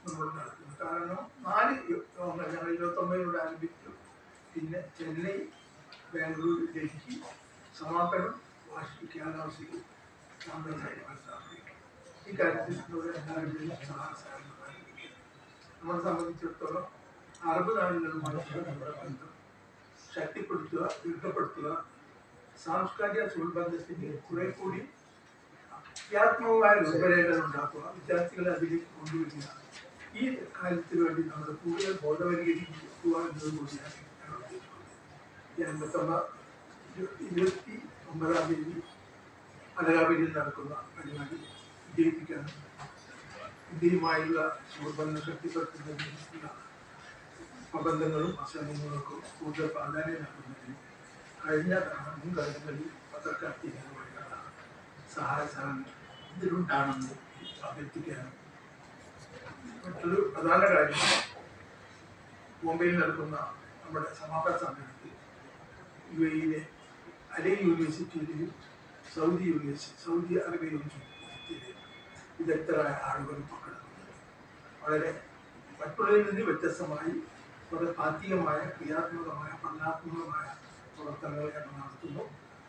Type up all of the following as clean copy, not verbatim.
നമ്മൾ നടത്തുന്നത്. കാരണം 4 ഞങ്ങൾ 29 ആരംഭിച്ചു. പിന്നെ ചെന്നൈ, ബാംഗ്ലൂർ, ഡൽഹി, സമാപനം വാർഷികാഘോഷിക്കും ഈ കാര്യത്തിൽ എല്ലാവരുടെയും നമ്മളെ സംബന്ധിച്ചിടത്തോളം അറബ് നാടുകളുമായിട്ടുള്ള നമ്മുടെ ബന്ധം ശക്തിപ്പെടുത്തുക, ദൃഢപ്പെടുത്തുക, സാംസ്കാരിക സുബന്ധത്തിന് കുറെ കൂടി ക്രിയാത്മകമായ രൂപരേഖകൾ ഉണ്ടാക്കുക, വിദ്യാർത്ഥികളെ അതിലേക്ക് കൊണ്ടുവരിക. ഈ കാര്യത്തിന് വേണ്ടി നമ്മൾ കൂടുതൽ ബോധവൽക്കരിക്കുക എന്നത് കൂടിയാണ് ഞങ്ങൾ ഉദ്ദേശിക്കുന്നത്. ഈ 29-ാം തീയതി അലകാപുരിയിൽ നടക്കുന്ന പരിപാടി വിജയിപ്പിക്കാനും ഇന്ത്യയുമായുള്ള സുബന്ധം ശക്തിപ്പെടുത്തുന്നതിനുള്ള പ്രബന്ധങ്ങളും അസംഗങ്ങൾക്കും കൂടുതൽ പ്രാധാന്യം നൽകുന്നതിന് കഴിഞ്ഞ മുൻകാലങ്ങളിൽ പത്രക്കാർത്തികളുമായുള്ള സഹായ സഹകരണം ഇതിലുണ്ടാണെന്ന് അഭ്യർത്ഥിക്കാനും. മറ്റൊരു പ്രധാന കാര്യം, ബോംബെയിൽ നടക്കുന്ന നമ്മുടെ സമാപന സമ്മേളനത്തിൽ UAE അലൈൻ യൂണിവേഴ്സിറ്റിയിലെയും സൗദി അറേബ്യ യൂണിവേഴ്സിറ്റിയിലെയും വിദഗ്ധരായ ആളുകൾ പങ്കെടുക്കുന്നത് വളരെ മറ്റുള്ളതിൽ നിന്ന് വ്യത്യസ്തമായി വളരെ താത്വികമായ, ക്രിയാത്മകമായ, പഠനാത്മകമായ പ്രവർത്തനങ്ങൾ ഞങ്ങൾ നടത്തുന്നു.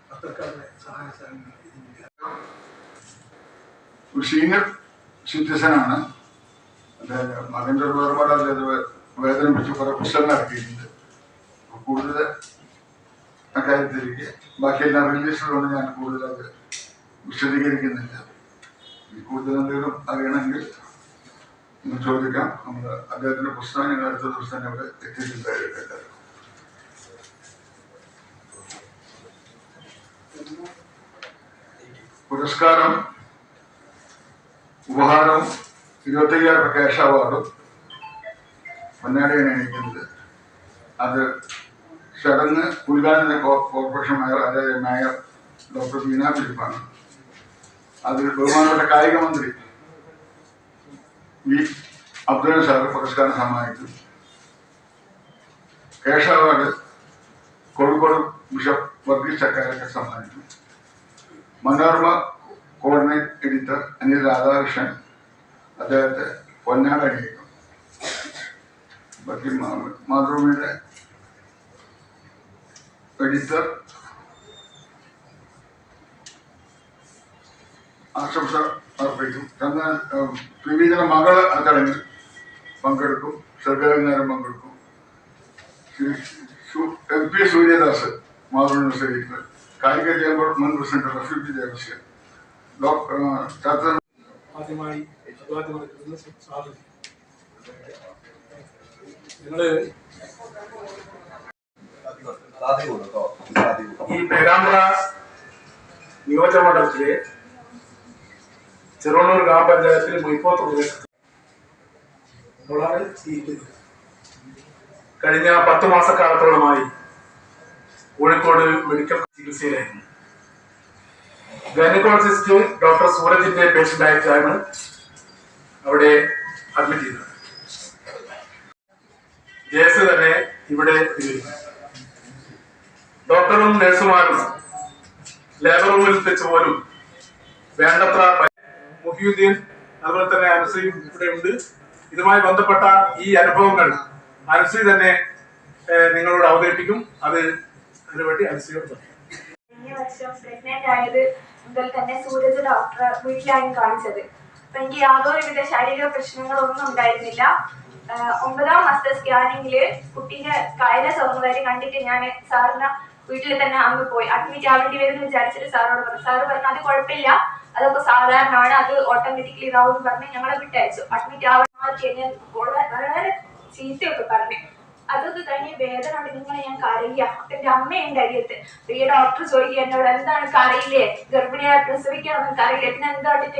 പത്രക്കാരുടെ സഹായ സഹകരണങ്ങൾ ഇതിൻ്റെ സീനിയർ സിറ്റിസനാണ്. മകൻ്റെ ഒരുപാട് വേദനിപ്പിച്ച് കുറെ പുസ്തകങ്ങൾ ഇറക്കിയിട്ടുണ്ട്. കൂടുതൽ അക്കാര്യത്തിലേക്ക് ബാക്കിയെല്ലാം റിലീസിലുകൊണ്ട് ഞാൻ കൂടുതൽ അത് വിശദീകരിക്കുന്നില്ല. കൂടുതൽ എന്തെങ്കിലും അറിയണമെങ്കിൽ ഒന്ന് ചോദിക്കാം. നമ്മൾ അദ്ദേഹത്തിന്റെ പുസ്തകം ഞങ്ങൾ അടുത്ത ദിവസം തന്നെ അവിടെ എത്തിയിട്ടുണ്ടായിരുന്നു. പുരസ്കാരം, ഉപഹാരവും 25,000 ക്യാഷ് അവാർഡും പൊന്നാടിയാണ് എണീക്കുന്നത്. അത് ചടങ്ങ് ഉദ്ഘാടന കോർപ്പറേഷൻ മേയർ ഡോക്ടർ ബീന ഫിലിപ്പാണ്. അത് ബഹുമാനപ്പെട്ട കായിക മന്ത്രി വി അബ്ദുൽ സാർ പുരസ്കാരം സമ്മാനിക്കും. Cash award Kozhikode bishop Varghese ചക്കാരൊക്കെ സമ്മാനിക്കും. മനോരമ കോർഡിനേറ്റ് എഡിറ്റർ അനിൽ രാധാകൃഷ്ണൻ അദ്ദേഹത്തെ പൊന്നാട അണിയിക്കും. ബാക്കി മാതൃഭൂമിയുടെ എഡിറ്റർ ആശംസ അർപ്പിക്കും. വിവിധ മകൾ ആ ചടങ്ങിൽ പങ്കെടുക്കും. സർഗാധികാരം പങ്കെടുക്കും. MP സൂര്യദാസ് മാതൃഭൂമി എഡിറ്റർ, കായിക ചേംബർ മുൻ പ്രസിഡന്റ് റഫീഖ് ദേവസ്യ, ആദ്യമായി ഈ പേരാമ്പ്ര നിയോജകമണ്ഡലത്തിലെ ചെറുവണ്ണൂർ ഗ്രാമപഞ്ചായത്തിലെ മുയിപ്പോത്ത് പ്രദേശത്ത് കഴിഞ്ഞ 10 മാസക്കാലത്തോളമായി കോഴിക്കോട് മെഡിക്കൽ ചികിത്സയിലായിരുന്നു. ഗൈനക്കോളജിസ്റ്റ് ഡോക്ടർ സൂരജിന്റെ പേഷ്യന്റായിട്ടാണ് അവിടെ അഡ്മിറ്റ് ചെയ്തത്. ജേസ് തന്നെ ഇവിടെ ഡോക്ടറും നഴ്സുമാരും ലേബർ റൂമിൽ വെച്ച് പോലും വേണ്ടത്ര മുഹിയുദ്ദീൻ അതുപോലെ തന്നെ അനുശ്രീയും ഇവിടെ ഉണ്ട്. ഇതുമായി ബന്ധപ്പെട്ട ഈ അനുഭവങ്ങൾ അനുശ്രീ തന്നെ നിങ്ങളോട് അവതരിപ്പിക്കും. അതിനുവേണ്ടി അനുശ്രീയോട് പറയും. കഴിഞ്ഞ വർഷം പ്രഗ്നന്റ് ആയത് മുതൽ തന്നെ സൂരജ് ഡോക്ടറെ വീട്ടിലാണ് കാണിച്ചത്. അപ്പൊ എനിക്ക് യാതൊരുവിധ ശാരീരിക പ്രശ്നങ്ങളൊന്നും ഉണ്ടായിരുന്നില്ല. 9ാം മാസത്തെ സ്കാനിങ്ങില് കുട്ടീന്റെ കായല സൗന്ദര്യം കണ്ടിട്ട് ഞാൻ സാറിന് വീട്ടിൽ തന്നെ അന്ന് പോയി അഡ്മിറ്റ് ആവേണ്ടി വരും എന്ന് വിചാരിച്ചിട്ട് സാറോട് പറഞ്ഞു. സാറ് പറഞ്ഞു അത് കുഴപ്പമില്ല, അതൊക്കെ സാധാരണമാണ്, അത് ഓട്ടോമാറ്റിക്കലി ഇതാവും എന്ന് പറഞ്ഞ് ഞങ്ങളെ വിട്ടയച്ചു. അഡ്മിറ്റ് ആവാൻ വളരെ ചീത്തയൊക്കെ പറഞ്ഞു. അതൊക്കെ കഴിഞ്ഞ് വേദന കൊണ്ട് നിങ്ങളെ ഞാൻ കരയുക. അപ്പൊ എന്റെ അമ്മയുണ്ട് അരിയത്ത്. ഈ ഡോക്ടർ ചോദിക്കുക എന്നോട്, എന്താണ് കരയില്ലേ, ഗർഭിണിയായി പ്രസവിക്കണമെന്ന് കരയില്ലേ, പിന്നെ എന്താണ്ടിട്ട്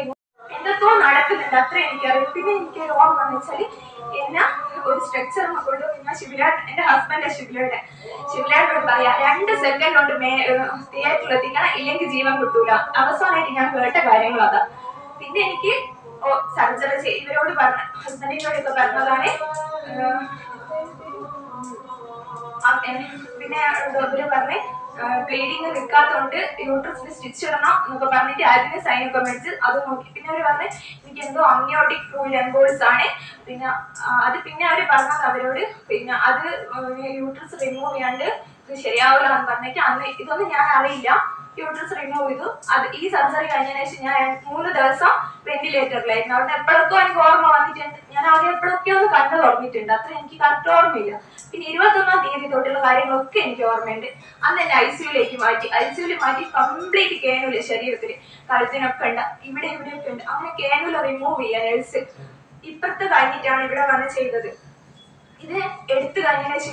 എന്തൊക്കെയോ നടക്കുന്നുണ്ട്, അത്ര എനിക്കറിയാം. പിന്നെ എനിക്ക് ഓർമ്മ എന്ന് വെച്ചാല് എന്നെ ഒരു സ്ട്രക്ചറിനെ കൊണ്ട് ഞാൻ ശിവലാട്, എന്റെ ഹസ്ബൻഡ് ശിവലാടോട് പറയാ 2 സെക്കൻഡ് കൊണ്ട് തിയേറ്ററിൽ എത്തിക്കണം, ഇല്ലെങ്കിൽ ജീവൻ കിട്ടൂല. അവസാനമായിട്ട് ഞാൻ കേട്ട കാര്യങ്ങൾ അതാ. പിന്നെ എനിക്ക് സർജറി ഇവരോട് പറഞ്ഞ ഹസ്ബൻഡിനോടൊക്കെ പറഞ്ഞതാണ്. പിന്നെ ഇവര് പറഞ്ഞ് ബ്ലീഡിങ് നിൽക്കാത്തതുകൊണ്ട് യൂട്രസിൽ സ്റ്റിച്ച് ഇടണം എന്നൊക്കെ പറഞ്ഞിട്ട് അതിന് സൈനൊക്കെ മേടിച്ച് അത് നോക്കി. പിന്നെ അവർ പറഞ്ഞ് എനിക്ക് എന്തോ അമ്നിയോട്ടിക് ഫ്ലൂയിഡ് എംബോൾസ് ആണ്. പിന്നെ അത് പിന്നെ അവർ പറഞ്ഞത് അവരോട് പിന്നെ അത് യൂട്രസ് റിമൂവ് ചെയ്യാണ്ട് ഇത് ശരിയാവില്ല എന്ന് പറഞ്ഞിട്ട് അന്ന് ഇതൊന്നും ഞാൻ അറിയില്ല. യൂട്രസ് റിമൂവ് ചെയ്തു. അത് ഈ സർജറി കഴിഞ്ഞതിന് ശേഷം ഞാൻ 3 ദിവസം വെന്റിലേറ്ററിലായിരുന്നു. അവിടെ എപ്പോഴൊക്കെ എനിക്ക് ഓർമ്മ വന്നിട്ടുണ്ട്. ഞാൻ ആദ്യം എപ്പോഴൊക്കെ ഒന്ന് കണ്ടു തുടങ്ങിയിട്ടുണ്ട്. അത്ര എനിക്ക് കറക്റ്റ് ഓർമ്മയില്ല. പിന്നെ 21-ാം തീയതി തൊട്ടുള്ള കാര്യങ്ങളൊക്കെ എനിക്ക് ഓർമ്മയുണ്ട്. അന്ന് എന്നെ ഐസിയുലേക്ക് മാറ്റി. ഐസിയുവിൽ മാറ്റി കംപ്ലീറ്റ് കേനുല ശരീരത്തിൽ, കഴുത്തിനൊക്കെ ഉണ്ട്, ഇവിടെയൊക്കെ ഉണ്ട്. അങ്ങനെ കേനുല റിമൂവ് ചെയ്യാൻ നേഴ്സ് ഇപ്പുറത്ത് കഴിഞ്ഞിട്ടാണ് ഇവിടെ വന്ന് ചെയ്തത്. ഇത് എടുത്തു കഴിഞ്ഞതിന് ശേഷം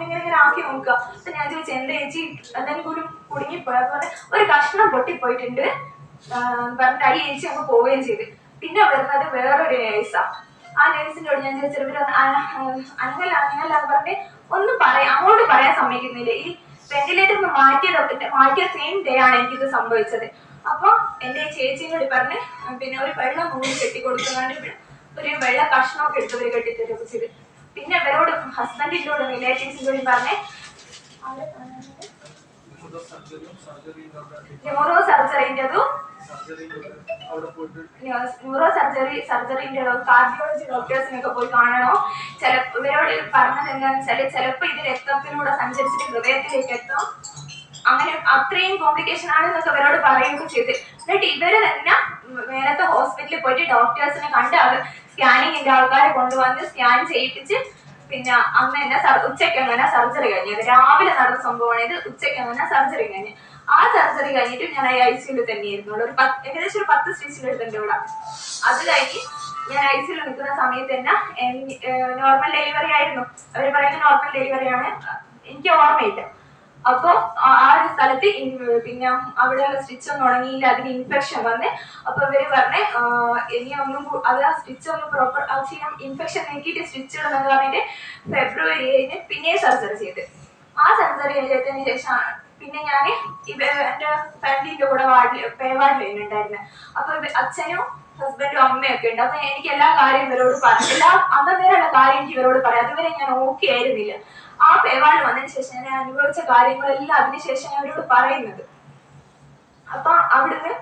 ഇങ്ങനെ ആക്കി നോക്കുക. അപ്പൊ ഞാൻ ചോദിച്ചു എന്താ ചേച്ചി എന്തെങ്കിലും കുടുങ്ങിപ്പോയി? അതുപോലെ ഒരു കഷ്ണം പൊട്ടിപ്പോയിട്ടുണ്ട് പറഞ്ഞിട്ട് ഈ ചേച്ചി അങ്ങ് പോവുകയും ചെയ്ത്. പിന്നെ വരുന്നത് വേറൊരു നേഴ്സാ. ആ നേഴ്സിനോട് ഞാൻ ചോദിച്ചത് അങ്ങനല്ല പറഞ്ഞ് ഒന്നും അങ്ങോട്ട് പറയാൻ സമ്മതിക്കുന്നില്ല. ഈ വെന്റിലേറ്റർ മാറ്റിയ സെയിം ഡേ ആണ് എനിക്കിത് സംഭവിച്ചത്. അപ്പൊ എന്റെ ചേച്ചിനോട് പറഞ്ഞ് പിന്നെ ഒരു വെള്ളം മൂടി കെട്ടി കൊടുക്കുന്നുണ്ട്, ഒരു വെള്ള കഷ്ണമൊക്കെ എടുത്തവര് കെട്ടിത്തരൊക്കെ ചെയ്ത്. പിന്നെ ഇവരോട് ഹസ്ബൻഡിനോടും റിലേറ്റീവ്സിനോടും പറഞ്ഞേ ന്യൂറോ സർജറിൻ്റെതും കാർഡിയോളജി ഡോക്ടേഴ്സിനൊക്കെ പോയി കാണണോ. ഇവരോട് പറഞ്ഞത് എന്താണെന്ന് വെച്ചാല് ചിലപ്പോ ഇത് രക്തത്തിലൂടെ സഞ്ചരിച്ചിട്ട് ഹൃദയത്തിലേക്ക് എത്തും, അങ്ങനെ അത്രയും കോംപ്ലിക്കേഷൻ ആണെന്നൊക്കെ ഇവരോട് പറയുകയൊക്കെ ചെയ്ത്. എന്നിട്ട് ഇവര് തന്നെ നേരത്തെ ഹോസ്പിറ്റലിൽ പോയിട്ട് ഡോക്ടേഴ്സിനെ കണ്ട് അത് സ്കാനിങ്ങിന്റെ ആൾക്കാരെ കൊണ്ടുവന്ന് സ്കാൻ ചെയ്യിപ്പിച്ച് പിന്നെ അന്ന് തന്നെ ഉച്ചയ്ക്ക് അങ്ങനെ സർജറി കഴിഞ്ഞത്. രാവിലെ നടന്ന സംഭവമാണ് ഇത്. ഉച്ചയ്ക്ക് അങ്ങനെ സർജറി കഴിഞ്ഞ് ആ സർജറി കഴിഞ്ഞിട്ട് ഞാൻ ഐസിയുൽ തന്നെയായിരുന്നു. ഏകദേശം ഒരു 10 സ്റ്റിച്ചിൽ എടുത്തിട്ടുണ്ട് ഇവിടെ. അത് കഴിഞ്ഞ് ഞാൻ ഐസിയുൽ നിൽക്കുന്ന സമയത്ത് തന്നെ നോർമൽ ഡെലിവറി ആയിരുന്നു. അവർ പറയുന്നത് നോർമൽ ഡെലിവറിയാണ്, എനിക്ക് ഓർമ്മയില്ല. അപ്പൊ ആ ഒരു സ്ഥലത്ത് പിന്നെ അവിടെയുള്ള സ്റ്റിച്ച് ഒന്നും ഉണങ്ങിയില്ല, അതിന് ഇൻഫെക്ഷൻ വന്ന്. അപ്പൊ ഇവര് പറഞ്ഞ് ഇനി ഒന്നും അത് ആ സ്റ്റിച്ച് ഒന്ന് പ്രോപ്പർ ചെയ്യാൻ, ഇൻഫെക്ഷൻ നീക്കിയിട്ട് സ്റ്റിച്ച് ഇടുന്നത് പറഞ്ഞിട്ട് ഫെബ്രുവരി 7 പിന്നെ സർജറി ചെയ്ത്. ആ സർജറി ചെയ്തതിന് ശേഷം പിന്നെ ഞാൻ എന്റെ ഫാമിലിന്റെ കൂടെ പേവാർഡിൽ ഉണ്ടായിരുന്നു. അപ്പൊ അച്ഛനും ഹസ്ബൻഡും അമ്മയൊക്കെ ഉണ്ട്. അപ്പൊ എനിക്ക് എല്ലാ കാര്യം ഇവരോട് പറയാം, അന്നേരമുള്ള കാര്യം എനിക്ക് ഇവരോട് പറയാം. അതുവരെ ഞാൻ ഓക്കെ ആയിരുന്നില്ല. ആ പേവാർഡിൽ വന്നതിന് ശേഷം ഞാൻ അനുഭവിച്ച കാര്യങ്ങളെല്ലാം അതിനുശേഷം ഞാൻ അവരോട് പറയുന്നത്. അപ്പൊ അവിടുന്ന്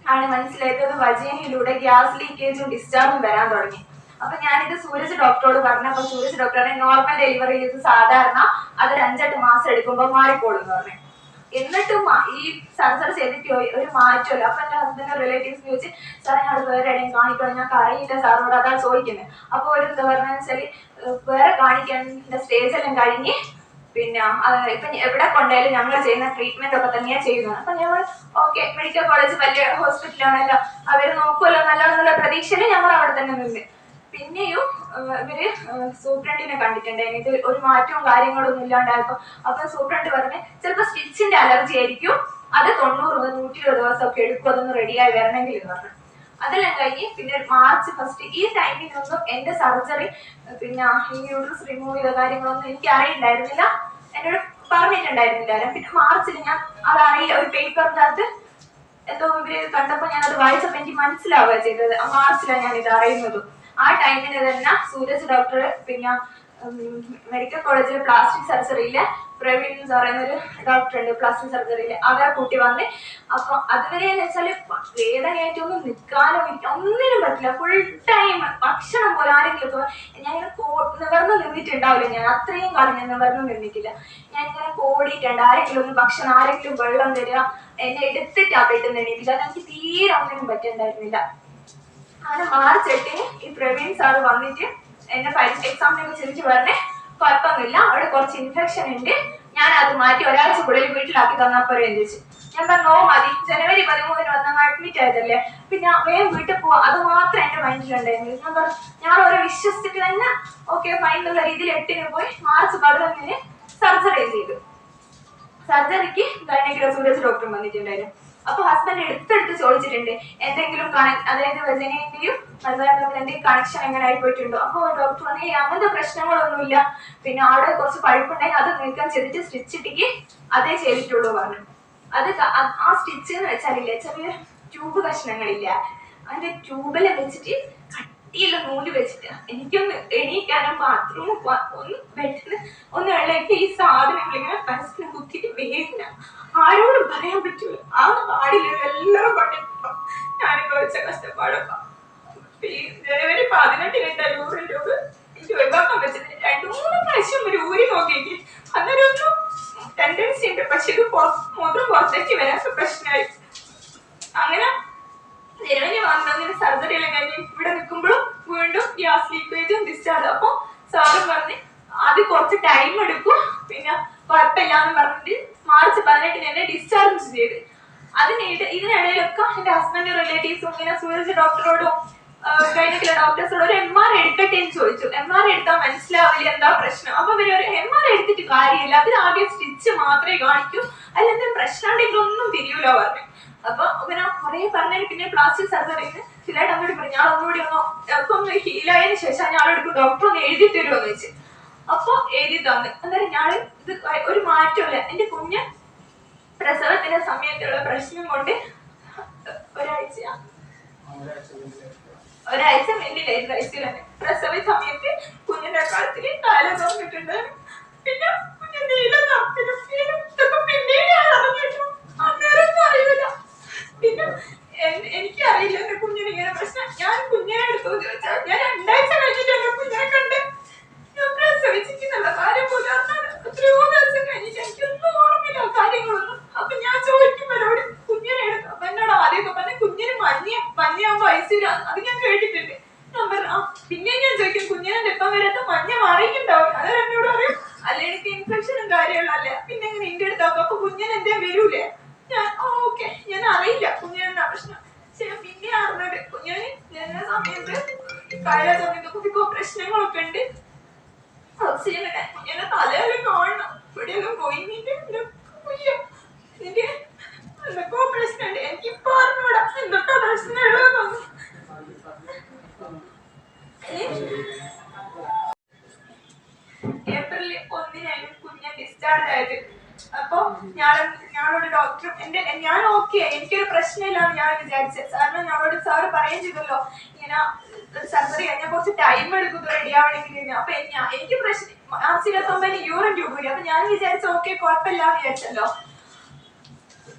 ആണ് മനസ്സിലായത് വജൈനയിലൂടെ ഗ്യാസ് ലീക്കേജും ഡിസ്ചാർജും വരാൻ തുടങ്ങി. അപ്പൊ ഞാനിത് സൂരജ് ഡോക്ടറോട് പറഞ്ഞു. അപ്പൊ സൂരജ് ഡോക്ടറെ നോർമൽ ഡെലിവറിയിൽ ഇത് സാധാരണ അതൊരു 5-8 മാസം എടുക്കുമ്പോൾ മാറിക്കോളും എന്ന് പറഞ്ഞു. എന്നിട്ടും ഈ സർജറി ചെയ്തിട്ട് ഒരു മാറ്റമല്ല. അപ്പൊ എന്റെ ഹസ്ബൻഡ് റിലേറ്റീവ്സ് ചോദിച്ച് സാറേ ഞാൻ വേറെ എവിടെയും കാണിക്കണം, ഞങ്ങൾക്ക് അറിയില്ല സാറിനോട് അതാ ചോദിക്കുന്നത്. അപ്പൊ ഒരു എന്താ പറഞ്ഞതെന്ന് വെച്ചാല് വേറെ കാണിക്കേണ്ട സ്റ്റേജ് എല്ലാം കഴിഞ്ഞ് പിന്നെ ഇപ്പൊ എവിടെ കൊണ്ടായാലും ഞങ്ങൾ ചെയ്യുന്ന ട്രീറ്റ്മെന്റ് ഒക്കെ തന്നെയാണ് ചെയ്യുന്നത്. അപ്പൊ ഞങ്ങൾ ഓക്കെ, മെഡിക്കൽ കോളേജ് വലിയ ഹോസ്പിറ്റലാണല്ലോ, അവര് നോക്കുമല്ലോ നല്ലതെന്നുള്ള പ്രതീക്ഷയിൽ ഞങ്ങൾ അവിടെ തന്നെ നിന്ന്. പിന്നെയും ഇവര് സൂപ്രണ്ടിനെ കണ്ടിട്ടുണ്ടായിരുന്നു. ഇത് ഒരു മാറ്റവും കാര്യങ്ങളൊന്നും ഇല്ലാണ്ടായപ്പോ. അപ്പൊ സൂപ്രണ്ട് പറഞ്ഞ് ചിലപ്പോ സ്റ്റിച്ചിന്റെ അലർജി ആയിരിക്കും, അത് 90-120 ദിവസമൊക്കെ എടുക്കും അതൊന്ന് റെഡിയായി വരണമെങ്കിൽ എന്ന് പറഞ്ഞു. അതെല്ലാം കഴിഞ്ഞ് പിന്നെ മാർച്ച് 1 ഈ ടൈമിലൊന്നും എന്റെ സർജറി പിന്നെ ഈ യൂട്രസ് റിമൂവ് ചെയ്ത കാര്യങ്ങളൊന്നും എനിക്ക് അറിയില്ലായിരുന്നില്ല, എന്നോട് പറഞ്ഞിട്ടുണ്ടായിരുന്നില്ല. പിന്നെ മാർച്ചിൽ ഞാൻ അതറിയില്ല, ഒരു പേപ്പറിന്റെ അകത്ത് എന്തോ ഇവര് കണ്ടപ്പോ ഞാൻ അത് വായിച്ചപ്പോ എനിക്ക് മനസ്സിലാവുക ചെയ്തത്. മാർച്ചിലാണ് ഞാൻ ഇത് അറിയുന്നതും. ആ ടൈമിന് തന്നെ സൂരജ് ഡോക്ടർ പിന്നെ മെഡിക്കൽ കോളേജിലെ പ്ലാസ്റ്റിക് സർജറിയിലെ പ്രവീൺ എന്ന് പറയുന്നൊരു ഡോക്ടർ ഉണ്ട് പ്ലാസ്റ്റിക് സർജറിയില്, അവരെ കൂട്ടി വന്ന്. അപ്പൊ അതുവരെ എന്ന് വെച്ചാല് വേദനയായിട്ടൊന്നും നിൽക്കാനോ ഒന്നിനും പറ്റില്ല. ഫുൾ ടൈം ഭക്ഷണം പോലെ ആരെങ്കിലും ഞാൻ നിവർന്നു നിന്നിട്ടുണ്ടാവില്ല. ഞാൻ അത്രയും കാലം ഞാൻ നിവർന്നു നിന്നിട്ടില്ല. ഞാൻ ഇങ്ങനെ കോടിയിട്ടുണ്ട്, ആരെങ്കിലും ഒന്ന് ഭക്ഷണം, ആരെങ്കിലും വെള്ളം തരിക, എന്നെ എടുത്തിട്ടാ പെട്ടെന്ന് എണീറ്റില്ല. എനിക്ക് തീരെ ഒന്നിനും പറ്റുന്നുണ്ടായിരുന്നില്ല. അങ്ങനെ മാർച്ച് 8 ഈ പ്രവീൺ സാറ് വന്നിട്ട് എന്നെ എക്സാമിനൊക്കെ ചെന്നിട്ട് പറഞ്ഞേ കുഴപ്പമൊന്നുമില്ല, അവിടെ കുറച്ച് ഇൻഫെക്ഷൻ ഉണ്ട്, ഞാൻ അത് മാറ്റി ഒരാഴ്ചക്കുള്ളിൽ വീട്ടിലാക്കി തന്നാൽ പോരെ എന്ന് ചോദിച്ചു. ഞാൻ പറഞ്ഞു ഓ മതി, ജനുവരി 13 വന്നാൽ അഡ്മിറ്റ് ആയതല്ലേ, പിന്നെ വേഗം വീട്ടിൽ പോവാ, അത് മാത്രം എന്റെ മൈൻഡിലുണ്ടായിരുന്നു. ഞാൻ പറഞ്ഞു ഞാൻ അവരെ വിശ്വസിച്ചിട്ട് തന്നെ ഓക്കെ ഫൈൻ എന്നുള്ള രീതിയിൽ 8 പോയി. മാർച്ച് 11 സർജറി ചെയ്തു. സർജറിക്ക് ഗൈനക്കിലെ സൂരജ് ഡോക്ടർ വന്നിട്ടുണ്ടായിരുന്നു. അപ്പൊ ഹസ്ബൻഡ് എടുത്തെടുത്ത് ചോദിച്ചിട്ടുണ്ട് എന്തെങ്കിലും അതായത് വെജനന്റെയും എന്തെങ്കിലും കണക്ഷൻ എങ്ങനെ ആയി പോയിട്ടുണ്ടോ. അപ്പൊ ഡോക്ടർ പറഞ്ഞു അങ്ങനത്തെ പ്രശ്നങ്ങളൊന്നുമില്ല, പിന്നെ അവിടെ കുറച്ച് പഴുപ്പുണ്ടെങ്കിൽ അത് നീക്കം ചെയ്തിട്ട് സ്റ്റിച്ച് ഇട്ടിക്ക് അതേ ചെയ്തിട്ടുള്ളൂ പറഞ്ഞു. അത് ആ സ്റ്റിച്ച് എന്ന് വെച്ചാലില്ലേ ചെറിയ ട്യൂബ് കഷ്ണങ്ങളില്ല, അതിന്റെ ട്യൂബിൽ വെച്ചിട്ട് കട്ടിയിലൊന്ന് നൂല് വെച്ചിട്ട് എനിക്കൊന്ന് എണീക്കാനോ ബാത്റൂമിൽ ഒന്ന് പെട്ടെന്ന് ഒന്ന് വെള്ളയിട്ട് ഈ സാധനങ്ങൾ ഇങ്ങനെ പരസ്പരം കുത്തിയിട്ട് വേദന ആരോടും പറയാൻ പറ്റൂല. ആ പാടില്ല എല്ലാവരും പണ്ടിട്ടോ ഞാനിപ്പോ വെച്ച കഷ്ടപ്പാടൊക്കെ. ജനുവരി 18 യൂറിൻ ട്യൂബ് എനിക്ക് ഒഴിവാക്കാൻ പറ്റുന്നത് 2-3 പ്രാവശ്യം ഒരു ഊരി നോക്കിയിട്ട് അന്നേരമൊന്നും ടെൻഡൻസി ഉണ്ട്. പക്ഷെ ഇത് മൂത്രം പുറത്തേക്ക് വരാത്ത പ്രശ്നമായി. അങ്ങനെ ജനുവരി വന്നതിന് സർജറി എല്ലാം കഴിഞ്ഞ് ഇവിടെ നിൽക്കുമ്പോഴും വീണ്ടും ഗ്യാസ് ലീക്കേജും ഡിസ്ചാർജ്. അപ്പൊ സാറും പറഞ്ഞ് അത് കുറച്ച് ടൈം എടുക്കും, പിന്നെ കുഴപ്പമില്ലാന്ന് പറഞ്ഞിട്ട് മാർച്ച് 18 എന്നെ ഡിസ്ചാർജ് ചെയ്ത്. ഇതിനിടയിലൊക്കെ എന്റെ ഹസ്ബൻഡ് റിലേറ്റീവ്സും ഇങ്ങനെ സൂരജ് ഡോക്ടറോടും ഗൈനക്കിലെ ഡോക്ടേഴ്സോട് ഒരു MRI എടുക്കട്ടെ എന്ന് ചോദിച്ചു. MRI എടുത്താൽ മനസ്സിലാവില്ല എന്താ പ്രശ്നം. അപ്പൊ ഇവര് ഒരു MRI എടുത്തിട്ട് കാര്യമില്ല, അതിൽ ആദ്യം സ്റ്റിച്ച് മാത്രമേ കാണിക്കൂ, അതിലെന്തെങ്കിലും പ്രശ്നം ഉണ്ടെങ്കിൽ ഒന്നും തിരിയൂല പറഞ്ഞു. അപ്പൊ ഇങ്ങനെ കുറെ പറഞ്ഞതിന് പിന്നെ പ്ലാസ്റ്റിക് സർജറിന്ന് ചിലയിട്ട് അങ്ങോട്ട് പറഞ്ഞു ഞാൻ ഒന്നുകൂടി ഒന്ന് ഹീലായതിനു ശേഷം ഞാനെടുക്കും ഡോക്ടർ ഒന്ന് എഴുതി തരുമോ എന്ന് വെച്ച്. അപ്പൊ എഴുതി തന്നു. അന്നേരം ഞാൻ ഇത് ഒരു മാറ്റമില്ല. എന്റെ കുഞ്ഞ് പ്രസവത്തിന്റെ സമയത്തുള്ള പ്രശ്നം കൊണ്ട് ഒരാഴ്ച മെല്ലിലായിരുന്നു ഐസിയിൽ തന്നെ. പ്രസവ സമയത്ത് കുഞ്ഞിന്റെ കാലത്തിൽ കാല തുറന്നിട്ടുണ്ടായിരുന്നു. പിന്നെ കുഞ്ഞിന്റെ ഇതൊക്കെ പിന്നീട് അറിഞ്ഞിട്ടു. അന്നേരം അറിയില്ല. പിന്നെ എനിക്കറിയില്ല എന്റെ കുഞ്ഞിന് ഇങ്ങനെ പ്രശ്നം. ഞാൻ കുഞ്ഞിനെ എടുത്തു ചോദിച്ചാൽ ഞാൻ 2 ആഴ്ച കഴിഞ്ഞിട്ട് എന്റെ കുഞ്ഞിനെ കണ്ട് ഞാൻ പ്രസവിച്ചിട്ടുള്ള കാര്യം പോലും അറിഞ്ഞാൽ എത്രയോ ദിവസം കഴിഞ്ഞിട്ട് എനിക്കൊന്നും ഓർമ്മയില്ല കാര്യങ്ങളൊന്നും. അപ്പൊ ഞാൻ ചോദിക്കുമ്പോഴോട് കുഞ്ഞിനെ എടുത്തു. അപ്പൊ എന്നോട് ആദ്യമൊക്കെ പറഞ്ഞ കുഞ്ഞിന് മഞ്ഞയാകുമ്പോ ഐസിയിലാണ്, അത് ഞാൻ കേട്ടിട്ടുണ്ട്. ഞാൻ പറഞ്ഞു പിന്നെ ഞാൻ ചോദിക്കും കുഞ്ഞിനെ എപ്പം വരാത്ത മഞ്ഞ മാറിയിട്ടുണ്ടാവും. അത് എന്നോട് പറയും അല്ല എനിക്ക് ഇൻഫെക്ഷനും കാര്യമുള്ളല്ലേ, പിന്നെ ഇങ്ങനെ ഇന്റെ അടുത്താക്കും. അപ്പൊ കുഞ്ഞിന് എന്തേ വരൂലേ? ഞാൻ ഓക്കെ ഞാൻ അറിയില്ല കുഞ്ഞിനെന്താ പ്രശ്നം. പക്ഷെ പിന്നെ അറിഞ്ഞത് കുഞ്ഞിന് ജനന സമയത്ത് കാല സമയത്ത് കുട്ടിക്കോ പ്രശ്നങ്ങളൊക്കെ ഉണ്ട്. ഓക്സിജൻ കുഞ്ഞിന്റെ തലയെല്ലാം കാണണം, ഇവിടെയെല്ലാം പോയിന്നിട്ട് എനിക്ക് എന്തൊക്കെയോ പ്രശ്നമുണ്ട്. എനിക്കിപ്പോ അറിഞ്ഞൂടാ എന്തൊക്കെ പ്രശ്നമുള്ളതെന്നൊന്നും. ഏപ്രിൽ 1 കുഞ്ഞ് ഡിസ്ചാർജ് ആയത്. അപ്പൊ ഞാനോട് ഡോക്ടർ ഞാൻ ഓക്കെ എനിക്കൊരു പ്രശ്നമില്ലാന്ന് ഞാൻ വിചാരിച്ചത്. കാരണം ഞങ്ങളോട് സാറ് പറയുകയും ചെയ്തല്ലോ ഇങ്ങനെ സർജറി കഴിഞ്ഞാൽ കുറച്ച് ടൈം എടുക്കും റെഡി ആവണമെങ്കിൽ. അപ്പൊ എനിക്ക് പ്രശ്നം മാർച്ച് 29 യൂറിൻ ട്യൂബ് കൂടി. അപ്പൊ ഞാൻ വിചാരിച്ചു ഓക്കെ കുഴപ്പമില്ലാന്ന് വിചാരിച്ചല്ലോ.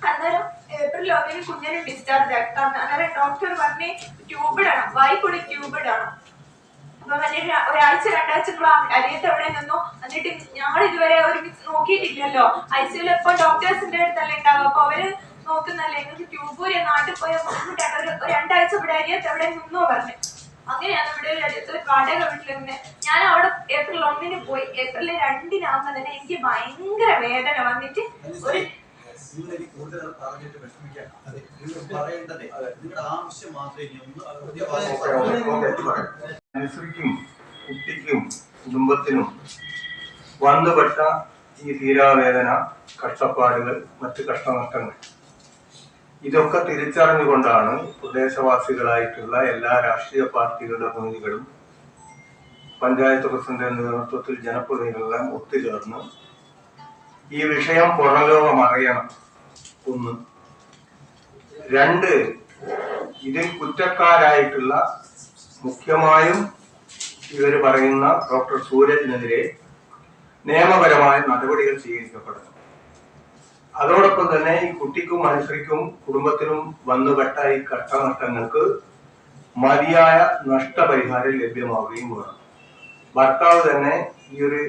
അന്നേരം ഏപ്രിൽ 1 കുഞ്ഞിനെ ഡിസ്ചാർജ് ആക്കാം. അന്നേരം ഡോക്ടർ പറഞ്ഞ് ട്യൂബ് ഇടണം, വായിക്കൂടി ട്യൂബ് ഇടണം. അപ്പൊ ഒരാഴ്ച 2 ആഴ്ച അരിയത്ത് എവിടെ നിന്നോ. എന്നിട്ട് ഞങ്ങൾ ഇതുവരെ നോക്കിയിട്ടില്ലല്ലോ. ഐസിയുൽ ഇപ്പൊ ഡോക്ടേഴ്സിന്റെ അടുത്തല്ലേ ഉണ്ടാവും. അപ്പൊ അവര് നോക്കുന്നല്ലേ നിങ്ങൾക്ക് ട്യൂബ് നാട്ടിൽ പോയ ബുദ്ധിമുട്ടാണ്. ഒരു 2 ആഴ്ച ഇവിടെ അരിയത്ത് എവിടെ നിന്നോ പറഞ്ഞു. അങ്ങനെയാണ് ഇവിടെ ഒരു അടുത്തൊരു വാടക വീട്ടിൽ നിന്ന് ഞാൻ അവിടെ ഏപ്രിൽ 1 പോയി. ഏപ്രിൽ 2 തന്നെ എനിക്ക് ഭയങ്കര വേദന വന്നിട്ട് ഒരു അനുസരിക്കും കുട്ടിക്കും കുടുംബത്തിനും വന്നുപെട്ട ഈ തീരാവേദന, കഷ്ടപ്പാടുകൾ, മറ്റ് കഷ്ടനഷ്ടങ്ങൾ ഇതൊക്കെ തിരിച്ചറിഞ്ഞുകൊണ്ടാണ് പ്രദേശവാസികളായിട്ടുള്ള എല്ലാ രാഷ്ട്രീയ പാർട്ടികളുടെ പ്രതിനിധികളും പഞ്ചായത്ത് പ്രസിഡന്റിന്റെ നേതൃത്വത്തിൽ ജനപ്രതിനിധികളെല്ലാം ഒത്തുചേർന്ന് ഈ വിഷയം പുറംലോകം അറിയണം. 1. 2, ഇതിൽ കുറ്റക്കാരായിട്ടുള്ള മുഖ്യമായും ഇവർ പറയുന്ന ഡോക്ടർ സൂരജിനെതിരെ നിയമപരമായ നടപടികൾ സ്വീകരിക്കപ്പെടണം. അതോടൊപ്പം തന്നെ ഈ കുട്ടിക്കും അനുസരിക്കും കുടുംബത്തിനും വന്നുപെട്ട ഈ കഷ്ടനഷ്ടങ്ങൾക്ക് മതിയായ നഷ്ടപരിഹാരം ലഭ്യമാവുകയും വേണം. ഭർത്താവ് തന്നെ ഈ ഒരു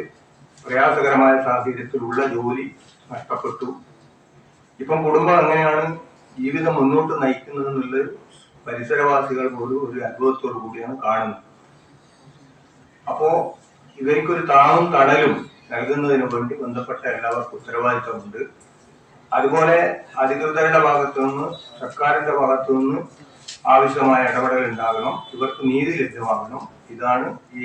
പ്രയാസകരമായ സാഹചര്യത്തിലുള്ള ജോലി നഷ്ടപ്പെട്ടു. ഇപ്പം കുടുംബം എങ്ങനെയാണ് ജീവിതം മുന്നോട്ട് നയിക്കുന്നത് എന്നുള്ളത് പരിസരവാസികൾ പോലും ഒരു അത്ഭുതത്തോടു കൂടിയാണ് കാണുന്നത്. അപ്പോ ഇവർക്കൊരു താങ്ങും തണലും നൽകുന്നതിന് വേണ്ടി ബന്ധപ്പെട്ട എല്ലാവർക്കും ഉത്തരവാദിത്തമുണ്ട്. അതുപോലെ അധികൃതരുടെ ഭാഗത്തു നിന്ന്, സർക്കാരിന്റെ ഭാഗത്തു നിന്ന് ആവശ്യമായ ഇടപെടൽ ഉണ്ടാകണം. ഇവർക്ക് നീതി ലഭ്യമാകണം. ഇതാണ് ഈ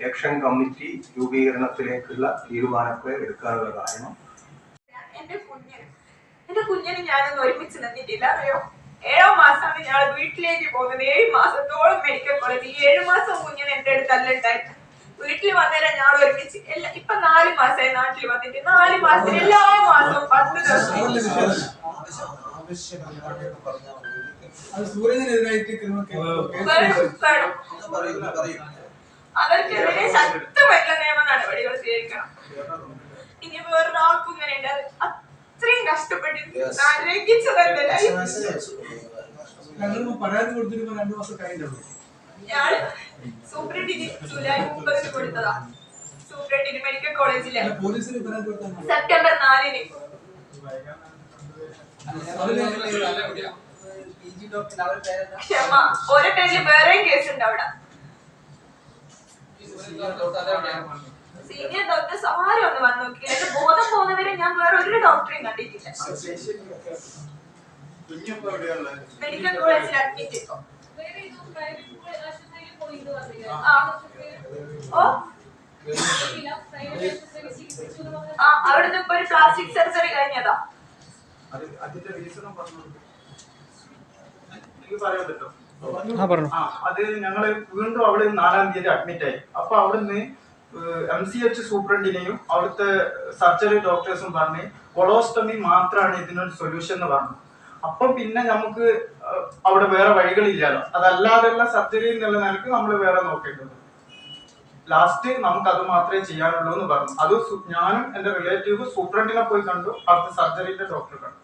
ആക്ഷൻ കമ്മിറ്റി രൂപീകരണത്തിലേക്കുള്ള തീരുമാനത്തെ എടുക്കാനുള്ള കാരണം. എന്റെ കുഞ്ഞിന് ഞാനൊന്നും ഒരുമിച്ച് നിന്നിട്ടില്ല. അറിയോ, 7ാം മാസമാണ് ഞങ്ങൾ വീട്ടിലേക്ക് പോകുന്നത്. 7 മാസത്തോളം മെഡിക്കൽ കോളേജ്. 7 മാസം കുഞ്ഞിന് എന്റെ അടുത്ത് അല്ലുണ്ടായിരുന്നു. വീട്ടിൽ വന്നേരം ഞങ്ങൾ ഒരുമിച്ച് ഇപ്പൊ 4 മാസമായി നാട്ടിൽ വന്നിട്ട്. 4 മാസത്തിൽ എല്ലാ മാസവും 10 ദിവസം അവർക്കെതിരെ ശക്തമായിട്ടുള്ള നിയമ നടപടികൾ സ്വീകരിക്കണം. ഇനി വേറൊരാൾക്കും ഇങ്ങനെ ഉണ്ട്, അത്രയും കഷ്ടപ്പെട്ട് നരകിച്ചതല്ലേ ഞാൻ സൂപ്രണ്ടിന് ജൂലൈ 30 കൊടുത്തതാ. സൂപ്രണ്ടിന് മെഡിക്കൽ കോളേജിലെ സെപ്റ്റംബർ 4 ക്ഷമ. ഓരോ പേരിൽ വേറെയും കേസ് ഉണ്ട് അവിടെ. സീനിയർ ഡോക്ടേഴ്സ് ആരും ഒന്ന് വന്ന് നോക്കിയില്ല. എന്റെ ബോധം പോകുന്നവരെ ഞാൻ വേറെ ഒരു ഡോക്ടറെയും കണ്ടിട്ടില്ല. മെഡിക്കൽ കോളേജിൽ അഡ്മിറ്റ് ചെയ്തോ? അവിടുന്ന് ഇപ്പൊ ഒരു പ്ലാസ്റ്റിക് സർജറി കഴിഞ്ഞതാ. അതിന്റെ റീസണും പറഞ്ഞു. എനിക്ക് പറയാൻ പറ്റും. അത് ഞങ്ങള് വീണ്ടും അവിടെ 4-ാം തീയതി അഡ്മിറ്റ് ആയി. അപ്പൊ അവിടുന്ന് MCH സൂപ്രണ്ടിനെയും അവിടുത്തെ സർജറി ഡോക്ടേഴ്സും പറഞ്ഞ് കൊളോസ്റ്റമി മാത്രമാണ് ഇതിനൊരു സൊല്യൂഷൻ എന്ന് പറഞ്ഞു. അപ്പൊ പിന്നെ നമുക്ക് അവിടെ വേറെ വഴികളില്ലല്ലോ. അതല്ലാതെയുള്ള സർജറി എന്നുള്ള നിലക്ക് നമ്മൾ വേറെ നോക്കേണ്ടത്. ലാസ്റ്റ് നമുക്ക് അത് മാത്രമേ ചെയ്യാനുള്ളൂ എന്ന് പറഞ്ഞു. അത് ഞാനും എന്റെ റിലേറ്റീവ് സൂപ്രണ്ടിനെ പോയി കണ്ടു, അവിടുത്തെ സർജറിന്റെ ഡോക്ടറെ കണ്ടു.